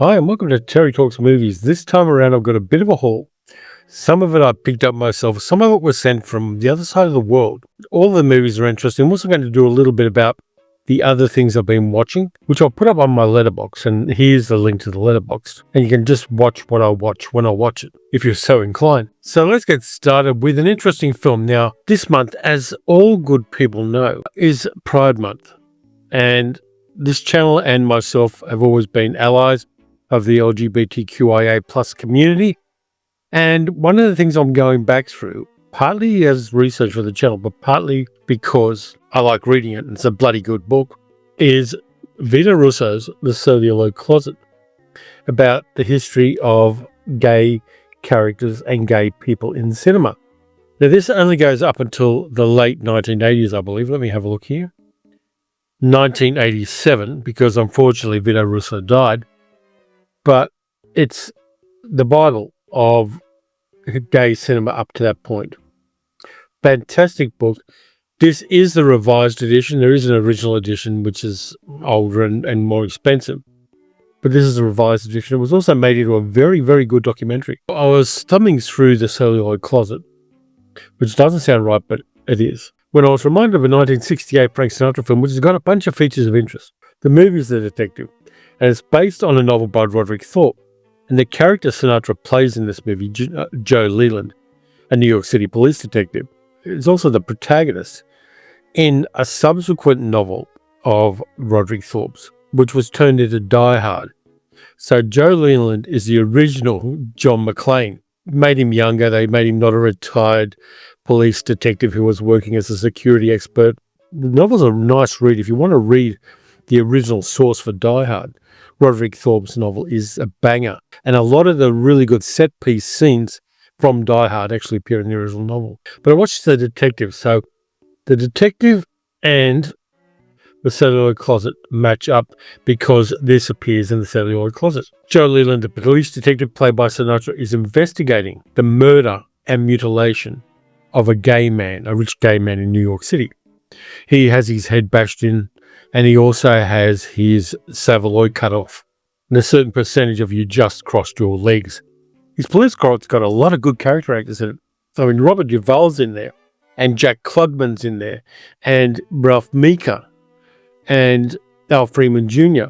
Hi, and welcome to Terry Talks Movies. This time around, I've got a bit of a haul. Some of it I picked up myself, some of it was sent from the other side of the world. All the movies are interesting. I'm also going to do a little bit about the other things I've been watching, which I'll put up on my letterbox. And here's the link to the letterbox. And you can just watch what I watch when I watch it, if you're so inclined. So let's get started with an interesting film. Now, this month, as all good people know, is Pride Month. And this channel and myself have always been allies of the LGBTQIA plus community. And one of the things I'm going back through, partly as research for the channel, but partly because I like reading it, and it's a bloody good book, is Vito Russo's The Celluloid Closet, about the history of gay characters and gay people in cinema. Now, this only goes up until the late 1980s, I believe. Let me have a look here. 1987, because unfortunately Vito Russo died. But it's the Bible of gay cinema up to that point. Fantastic book. This is the revised edition. There is an original edition, which is older and more expensive. But this is a revised edition. It was also made into a very, very good documentary. I was thumbing through The Celluloid Closet, which doesn't sound right, but it is, when I was reminded of a 1968 Frank Sinatra film, which has got a bunch of features of interest. The movie is The Detective, and it's based on a novel by Roderick Thorpe. And the character Sinatra plays in this movie, Joe Leland, a New York City police detective, is also the protagonist in a subsequent novel of Roderick Thorpe's, which was turned into Die Hard. So Joe Leland is the original John McClane. Made him younger. They made him not a retired police detective who was working as a security expert. The novel's a nice read. If you want to read the original source for Die Hard, Roderick Thorpe's novel is a banger. And a lot of the really good set piece scenes from Die Hard actually appear in the original novel. But I watched The Detective. So The Detective and The Celluloid Closet match up because this appears in The Celluloid Closet. Joe Leland, the police detective played by Sinatra, is investigating the murder and mutilation of a rich gay man in New York City. He has his head bashed in, and he also has his celluloid cut off. And a certain percentage of you just crossed your legs. His police court's got a lot of good character actors in it. I mean, Robert Duvall's in there, and Jack Klugman's in there, and Ralph Meeker, and Al Freeman Jr.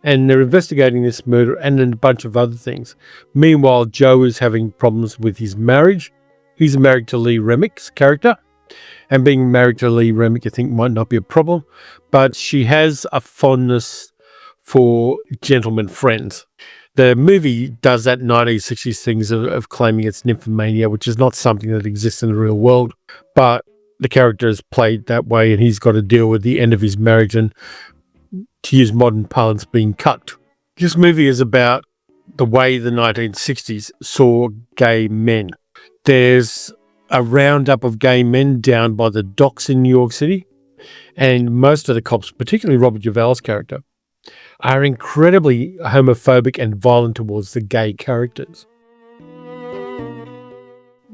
And they're investigating this murder and a bunch of other things. Meanwhile, Joe is having problems with his marriage. He's married to Lee Remick's character. And being married to Lee Remick, I think, might not be a problem. But she has a fondness for gentlemen friends. The movie does that 1960s things of claiming it's nymphomania, which is not something that exists in the real world. But the character is played that way, and he's got to deal with the end of his marriage and, to use modern parlance, being cucked. This movie is about the way the 1960s saw gay men. There's a roundup of gay men down by the docks in New York City, and most of the cops, particularly Robert Duvall's character, are incredibly homophobic and violent towards the gay characters.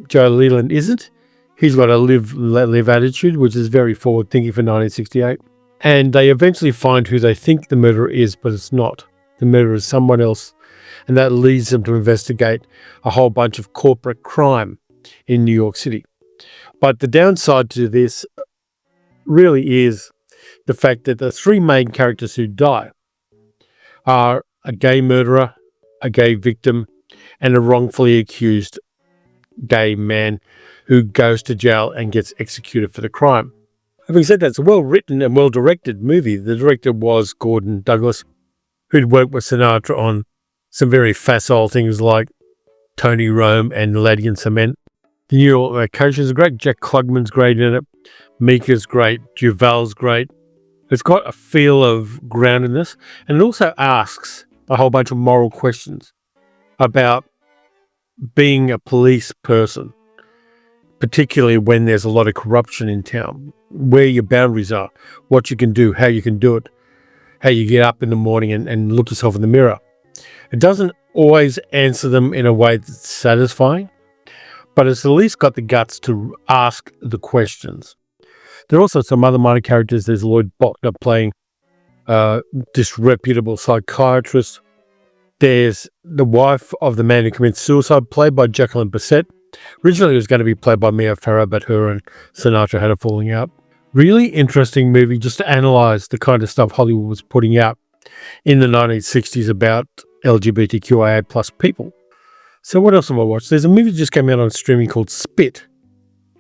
Joe Leland isn't. He's got a live attitude, which is very forward thinking for 1968. And they eventually find who they think the murderer is, but it's not. The murderer is someone else, and that leads them to investigate a whole bunch of corporate crime in New York City. But the downside to this really is the fact that the three main characters who die are a gay murderer, a gay victim, and a wrongfully accused gay man who goes to jail and gets executed for the crime. Having said that, it's a well-written and well-directed movie. The director was Gordon Douglas, who'd worked with Sinatra on some very facile things like Tony Rome and Laddie and Cement. The New York locations are great. Jack Klugman's great in it. Meeker's great. Duvall's great. It's got a feel of groundedness, and it also asks a whole bunch of moral questions about being a police person, particularly when there's a lot of corruption in town, where your boundaries are, what you can do, how you can do it, how you get up in the morning and look yourself in the mirror. It doesn't always answer them in a way that's satisfying, but it's at least got the guts to ask the questions. There are also some other minor characters. There's Lloyd Bochner playing disreputable psychiatrist. There's the wife of the man who commits suicide, played by Jacqueline Bisset. Originally, it was going to be played by Mia Farrow, but her and Sinatra had a falling out. Really interesting movie just to analyse the kind of stuff Hollywood was putting out in the 1960s about LGBTQIA plus people. So what else have I watched? There's a movie that just came out on streaming called Spit,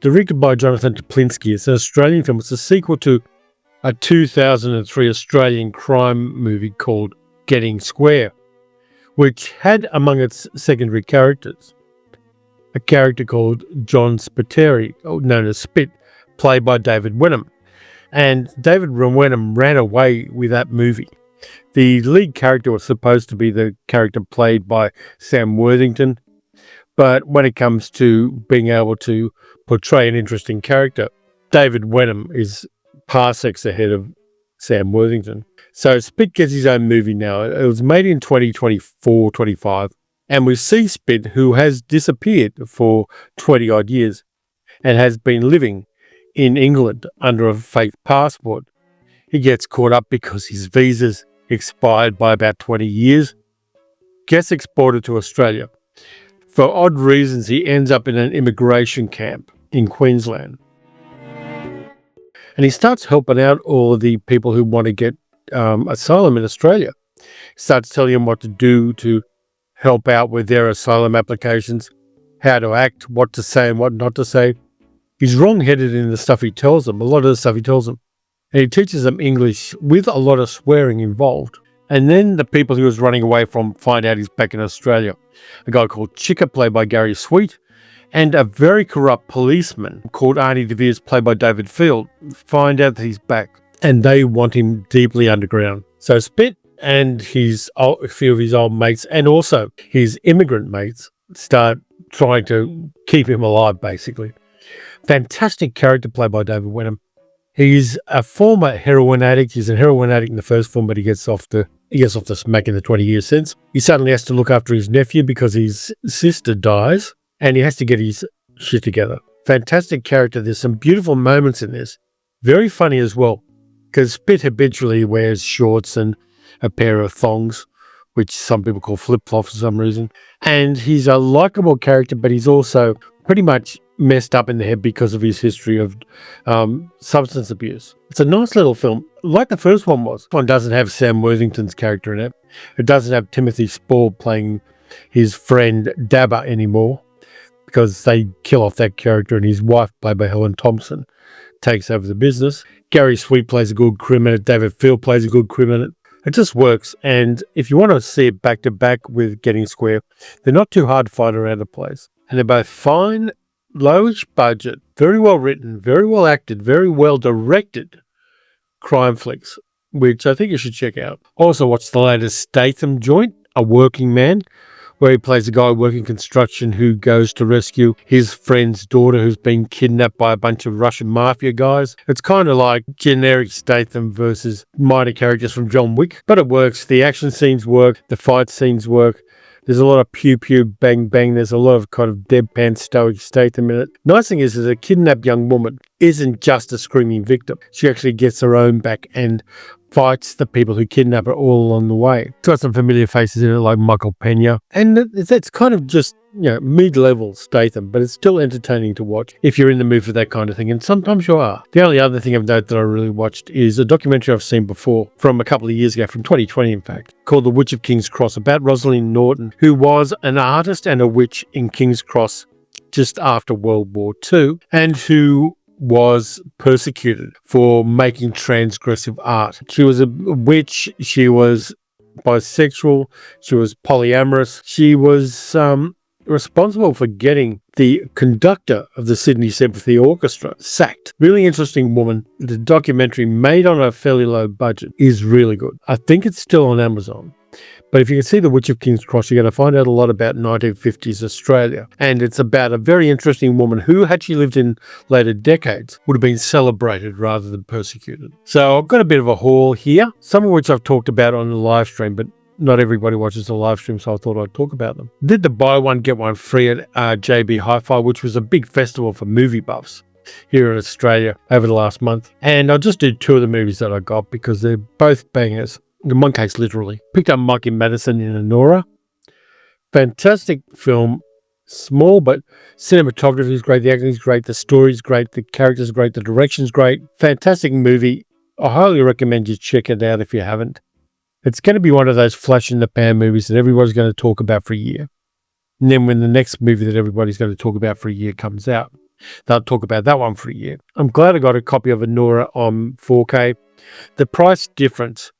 directed by Jonathan Toplinski. It's an Australian film. It's a sequel to a 2003 Australian crime movie called Getting Square, which had among its secondary characters a character called John Spiteri, known as Spit, played by David Wenham. And David Wenham ran away with that movie. The lead character was supposed to be the character played by Sam Worthington, but when it comes to being able to portray an interesting character, David Wenham is parsecs ahead of Sam Worthington. So Spit gets his own movie now. It was made in 2024-25, and we see Spit, who has disappeared for 20-odd years and has been living in England under a fake passport. He gets caught up because his visa's expired by about 20 years, gets exported to Australia. For odd reasons, he ends up in an immigration camp in Queensland. And he starts helping out all of the people who want to get asylum in Australia. He starts telling them what to do to help out with their asylum applications, how to act, what to say and what not to say. He's wrong-headed in the stuff he tells them, a lot of the stuff he tells them. And he teaches them English with a lot of swearing involved. And then the people he was running away from find out he's back in Australia. A guy called Chicka, played by Gary Sweet, and a very corrupt policeman called Arnie DeVeers, played by David Field, find out that he's back. And they want him deeply underground. So Spit and a few of his old mates, and also his immigrant mates, start trying to keep him alive, basically. Fantastic character played by David Wenham. He's a former heroin addict. He's a heroin addict in the first film, but he gets off the smack in the 20 years since. He suddenly has to look after his nephew because his sister dies, and he has to get his shit together. Fantastic character. There's some beautiful moments in this. Very funny as well, because Spit habitually wears shorts and a pair of thongs, which some people call flip-flops for some reason. And he's a likable character, but he's also pretty much messed up in the head because of his history of substance abuse. It's a nice little film, like the first one was. This one doesn't have Sam Worthington's character in it. It doesn't have Timothy Spall playing his friend Dabba anymore, because they kill off that character and his wife, played by Helen Thompson, takes over the business. Gary Sweet plays a good criminal. David Field plays a good criminal. It just works. And if you want to see it back to back with Getting Square, they're not too hard to find around the place. And they're both fine, lowish budget, very well written, very well acted, very well directed crime flicks, which I think you should check out. Also watch the latest Statham joint, A Working Man, where he plays a guy working construction who goes to rescue his friend's daughter who's been kidnapped by a bunch of Russian mafia guys. It's kind of like generic Statham versus minor characters from John Wick, but it works. The action scenes work, the fight scenes work. There's a lot of pew pew bang bang. There's a lot of kind of deadpan stoic Statham in it. Nice thing is a kidnapped young woman isn't just a screaming victim. She actually gets her own back and fights the people who kidnap her all along the way. It's got some familiar faces in it, like Michael Pena. And it's kind of just, mid-level Statham, but it's still entertaining to watch if you're in the mood for that kind of thing, and sometimes you are. The only other thing of note that I really watched is a documentary I've seen before, from a couple of years ago, from 2020 in fact, called The Witch of King's Cross, about Rosalind Norton, who was an artist and a witch in King's Cross just after World War II, and who was persecuted for making transgressive art. She was a witch, she was bisexual, she was polyamorous, she was responsible for getting the conductor of the Sydney Symphony Orchestra sacked. Really interesting woman. The documentary, made on a fairly low budget, is really good. I think it's still on Amazon. But if you can see The Witch of King's Cross, you're going to find out a lot about 1950s Australia. And it's about a very interesting woman who, had she lived in later decades, would have been celebrated rather than persecuted. So I've got a bit of a haul here, some of which I've talked about on the live stream, but not everybody watches the live stream, so I thought I'd talk about them. Did the buy one, get one free at JB Hi-Fi, which was a big festival for movie buffs here in Australia over the last month. And I'll just do two of the movies that I got because they're both bangers. In one case, literally. Picked up Mikey Madison in Anora, Fantastic film. Small, but cinematography is great. The acting is great. The story is great. The characters are great. The direction is great. Fantastic movie. I highly recommend you check it out if you haven't. It's going to be one of those flash in the pan movies that everybody's going to talk about for a year. And then when the next movie that everybody's going to talk about for a year comes out, they'll talk about that one for a year. I'm glad I got a copy of Anora on 4K. The price difference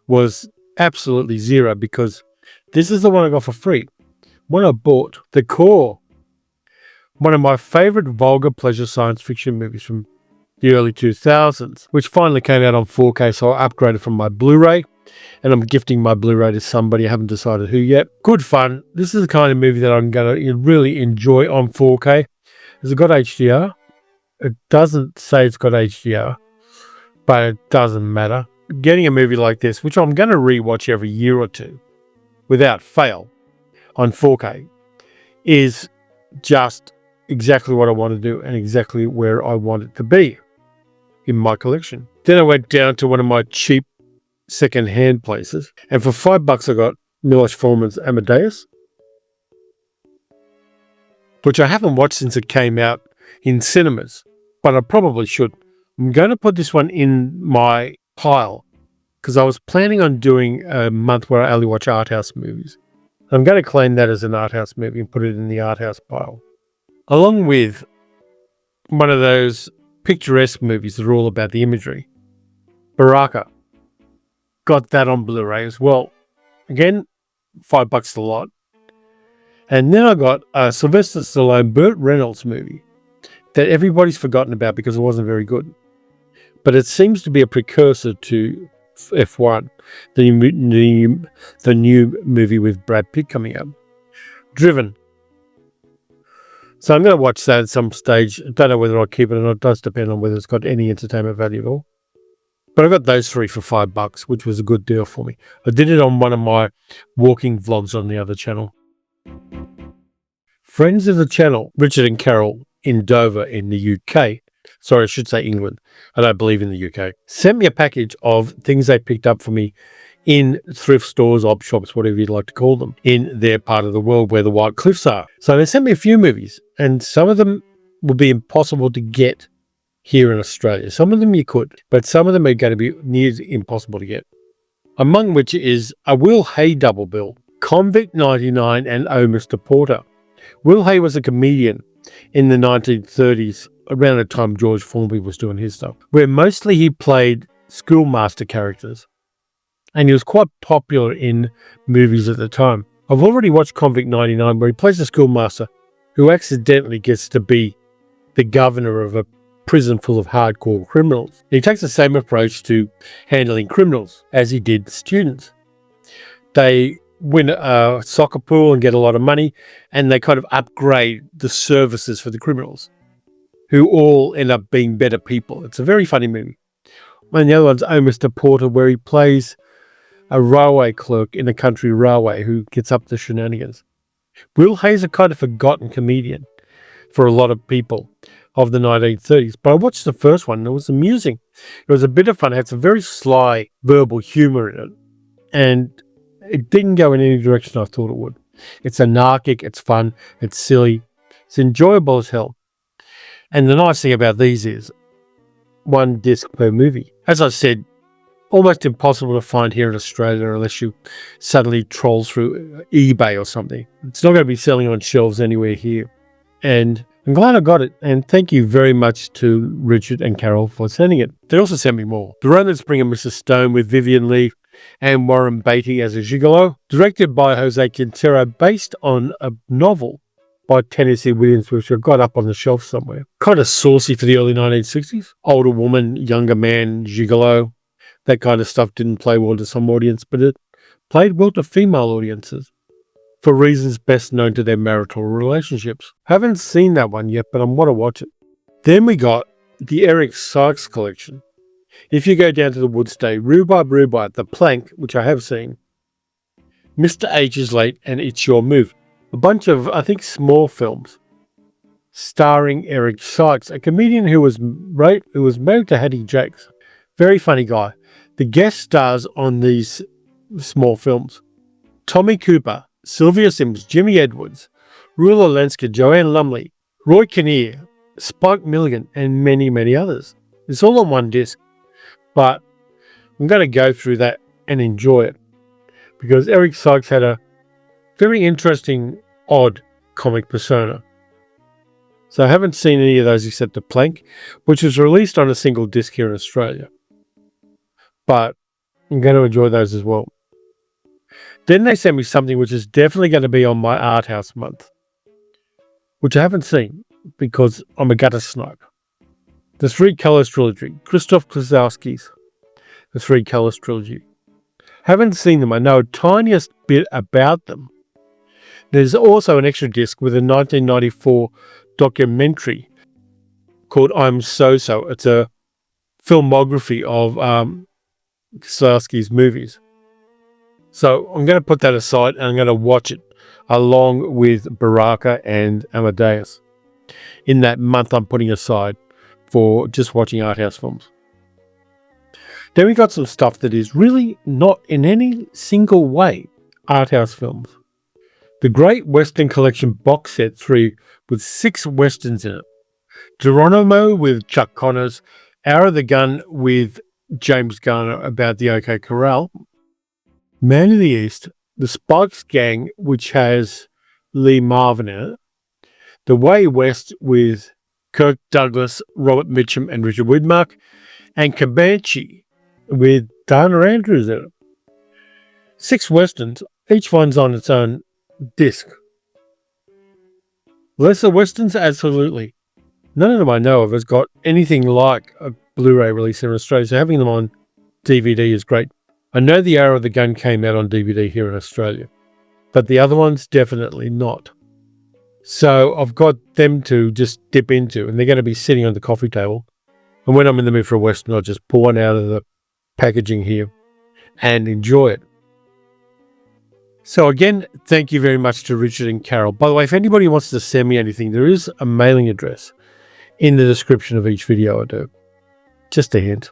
was absolutely zero because this is the one I got for free. When I bought The Core, one of my favorite vulgar pleasure science fiction movies from the early 2000s, which finally came out on 4K, so I upgraded from my Blu-ray, and I'm gifting my Blu-ray to somebody. I haven't decided who yet. Good fun. This is the kind of movie that I'm going to really enjoy on 4K. Has it got HDR? It doesn't say it's got HDR, but it doesn't matter. Getting a movie like this, which I'm going to rewatch every year or two, without fail, on 4K, is just exactly what I want to do and exactly where I want it to be in my collection. Then I went down to one of my cheap second-hand places, and for $5 I got Milos Forman's Amadeus, which I haven't watched since it came out in cinemas, but I probably should. I'm going to put this one in my pile because I was planning on doing a month where I only watch art house movies. I'm going to claim that as an art house movie and put it in the art house pile, along with one of those picturesque movies that are all about the imagery. Baraka. Got that on Blu-ray as well. Again, $5 a lot. And then I got a Sylvester Stallone, Burt Reynolds movie that everybody's forgotten about because it wasn't very good. But it seems to be a precursor to F1, the new movie with Brad Pitt coming up. Driven. So I'm going to watch that at some stage. I don't know whether I'll keep it or not. It does depend on whether it's got any entertainment value at all. But I got those three for $5, which was a good deal for me. I did it on one of my walking vlogs on the other channel. Friends of the channel, Richard and Carol in Dover in the UK, sorry, I should say England, I don't believe in the UK, sent me a package of things they picked up for me in thrift stores, op shops, whatever you'd like to call them, in their part of the world where the White Cliffs are. So they sent me a few movies, and some of them will be impossible to get here in Australia. Some of them you could, but some of them are going to be near impossible to get. Among which is a Will Hay double bill, Convict 99 and Oh Mr. Porter. Will Hay was a comedian in the 1930s, around the time George Formby was doing his stuff, where mostly he played schoolmaster characters. And he was quite popular in movies at the time. I've already watched Convict 99, where he plays a schoolmaster who accidentally gets to be the governor of a prison full of hardcore criminals. He takes the same approach to handling criminals as he did students. They win a soccer pool and get a lot of money, and they kind of upgrade the services for the criminals, who all end up being better people. It's a very funny movie. And the other one's Oh Mr. Porter, where he plays a railway clerk in a country railway who gets up to shenanigans. Will Hay's a kind of forgotten comedian for a lot of people of the 1930s, but I watched the first one and it was amusing. It was a bit of fun. It had some very sly verbal humor in it, and it didn't go in any direction I thought it would. It's anarchic, it's fun, it's silly, it's enjoyable as hell. And the nice thing about these is one disc per movie. As I said, almost impossible to find here in Australia unless you suddenly troll through eBay or something. It's not going to be selling on shelves anywhere here. And I'm glad I got it, and thank you very much to Richard and Carol for sending it. They also sent me more. The Romans Bring a Mrs. Stone with Vivian Leigh and Warren Beatty as a gigolo, directed by Jose Quintero, based on a novel by Tennessee Williams, which I've got up on the shelf somewhere. Kind of saucy for the early 1960s. Older woman, younger man, gigolo. That kind of stuff didn't play well to some audience, but it played well to female audiences, for reasons best known to their marital relationships. Haven't seen that one yet, but I want to watch it. Then we got the Eric Sykes collection. If you go down to the Woodstay, Rhubarb, The Plank, which I have seen, Mr. H is Late, and It's Your Move. A bunch of, I think, small films starring Eric Sykes, a comedian who was married to Hattie Jakes. Very funny guy. The guest stars on these small films: Tommy Cooper, Sylvia Sims, Jimmy Edwards, Rula Lenska, Joanne Lumley, Roy Kinnear, Spike Milligan, and many, many others. It's all on one disc, but I'm going to go through that and enjoy it because Eric Sykes had a very interesting, odd comic persona. So I haven't seen any of those except The Plank, which was released on a single disc here in Australia. But I'm going to enjoy those as well. Then they sent me something which is definitely going to be on my art house month, which I haven't seen because I'm a gutter snipe. The Three Colours Trilogy, Krzysztof Kieslowski's The Three Colours Trilogy. Haven't seen them. I know a tiniest bit about them. There's also an extra disc with a 1994 documentary called I'm So-So. It's a filmography of Kieslowski's movies. So I'm going to put that aside and I'm going to watch it along with Baraka and Amadeus in that month I'm putting aside for just watching art house films. Then we got some stuff that is really not in any single way art house films. The Great Western Collection box set 3 with 6 westerns in it. Geronimo with Chuck Connors, Hour of the Gun with James Garner about the OK Corral, Man of the East, The Spikes Gang, which has Lee Marvin in it, The Way West with Kirk Douglas, Robert Mitchum, and Richard Widmark, and Comanche with Dana Andrews in it. 6 westerns, each one's on its own disc. Lesser westerns, absolutely. None of them I know of has got anything like a Blu-ray release in Australia, so having them on DVD is great. I know The Hour of the Gun came out on DVD here in Australia, but the other ones definitely not. So I've got them to just dip into, and they're going to be sitting on the coffee table. And when I'm in the mood for a Western, I'll just pull one out of the packaging here and enjoy it. So again, thank you very much to Richard and Carol. By the way, if anybody wants to send me anything, there is a mailing address in the description of each video I do. Just a hint.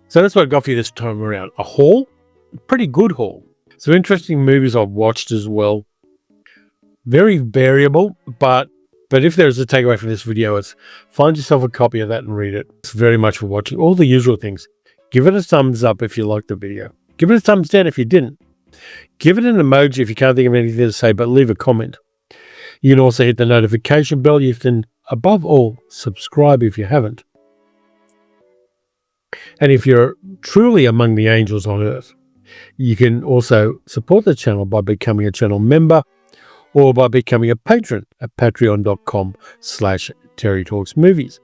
So that's what I got for you this time around. A haul? Pretty good haul. Some interesting movies I've watched as well. Very variable, but if there's a takeaway from this video, it's find yourself a copy of that and read it. It's very much for watching. All the usual things. Give it a thumbs up if you liked the video. Give it a thumbs down if you didn't. Give it an emoji if you can't think of anything to say, but leave a comment. You can also hit the notification bell. You can, above all, subscribe if you haven't. And if you're truly among the angels on earth, you can also support the channel by becoming a channel member or by becoming a patron at patreon.com/TerryTalksMovies.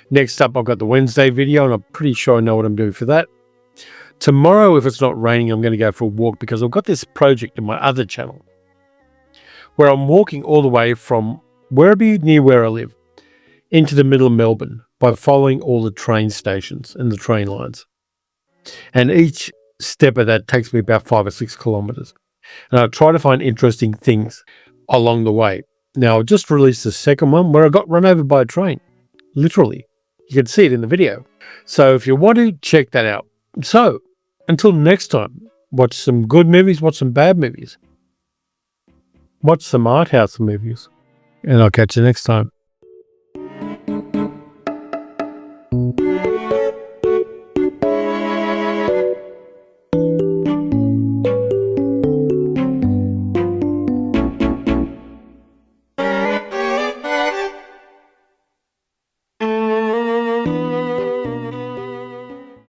Next up, I've got the Wednesday video, and I'm pretty sure I know what I'm doing for that. Tomorrow, if it's not raining, I'm going to go for a walk because I've got this project in my other channel where I'm walking all the way from Werribee, near where I live, into the middle of Melbourne by following all the train stations and the train lines. And each step of that takes me about 5 or 6 kilometres. And I try to find interesting things along the way. Now, I've just released the second one where I got run over by a train. Literally. You can see it in the video. So if you want to, check that out. So, until next time, watch some good movies, watch some bad movies. Watch some art house movies. And I'll catch you next time.